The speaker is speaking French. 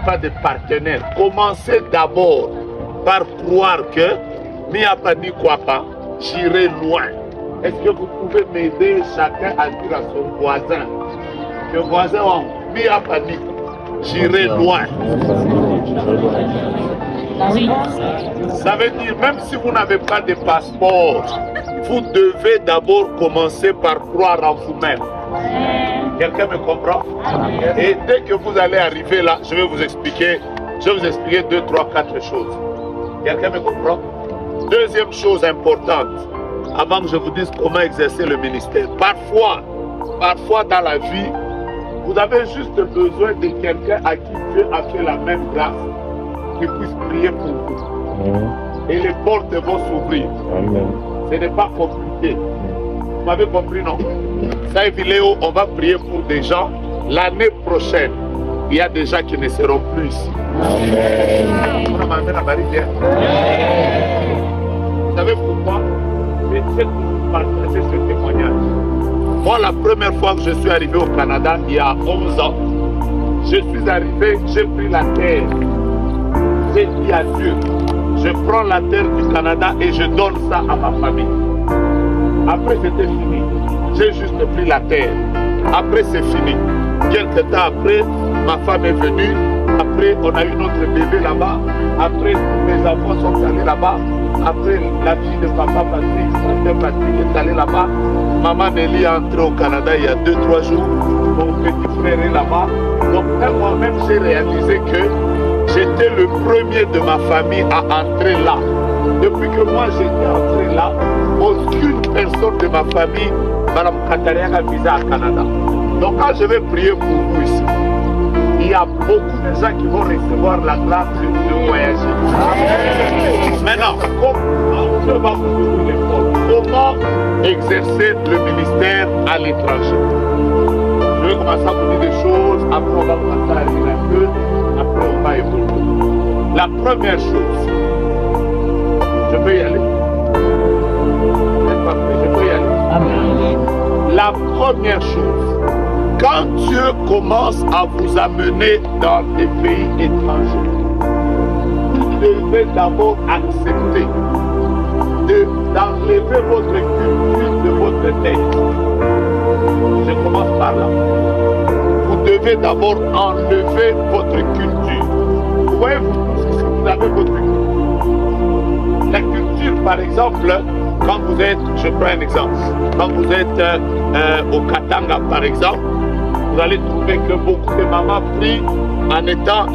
Pas de partenaire. Commencez d'abord par croire que Miapani Kwapa, j'irai loin. Est-ce que vous pouvez m'aider chacun à dire à son voisin, le voisin Miapani, j'irai loin. Ça veut dire, même si vous n'avez pas de passeport, vous devez d'abord commencer par croire en vous-même. Quelqu'un me comprend? Et dès que vous allez arriver là, je vais vous expliquer 2, 3, 4 choses. Quelqu'un me comprend? Deuxième chose importante, avant que je vous dise comment exercer le ministère. Parfois dans la vie, vous avez juste besoin de quelqu'un à qui Dieu a fait la même grâce, qui puisse prier pour vous. Et les portes vont s'ouvrir. Ce n'est pas compliqué. Vous m'avez compris, non? Ça, Léo, on va prier pour des gens. L'année prochaine, il y a des gens qui ne seront plus ici. Vous savez pourquoi? Je sais que vous partagez ce témoignage. Moi, la première fois que je suis arrivé au Canada, il y a 11 ans, je suis arrivé, j'ai pris la terre. J'ai dit à Dieu, je prends la terre du Canada et je donne ça à ma famille. Après, c'était fini. J'ai juste pris la terre. Après, c'est fini. Quelque temps après, ma femme est venue. Après, on a eu notre bébé là-bas. Après, mes enfants sont allés là-bas. Après, la fille de papa Patrick est allée là-bas. Maman Nelly est entrée au Canada il y a 2-3 jours. Mon petit frère est là-bas. Donc, moi-même, j'ai réalisé que j'étais le premier de ma famille à entrer là. Depuis que moi, j'étais entré là, aucune personne de ma famille, Madame Kataria, a visa au Canada. Donc, quand je vais prier pour vous ici, il y a beaucoup de gens qui vont recevoir la grâce de voyager. Maintenant, je vais vous donner comment exercer le ministère à l'étranger. Je vais commencer à vous dire des choses, après on va commencer à lire un peu, après on va évoluer. La première chose, je peux y aller. Je peux y aller. Amen. La première chose, quand Dieu commence à vous amener dans des pays étrangers, vous devez d'abord accepter d'enlever votre culture de votre tête. Je commence par là. Vous devez d'abord enlever votre culture. Vous voyez, vous avez votre culture. La culture, par exemple, quand vous êtes, je prends un exemple, quand vous êtes au Katanga, par exemple, vous allez trouver que beaucoup de mamans prient en étant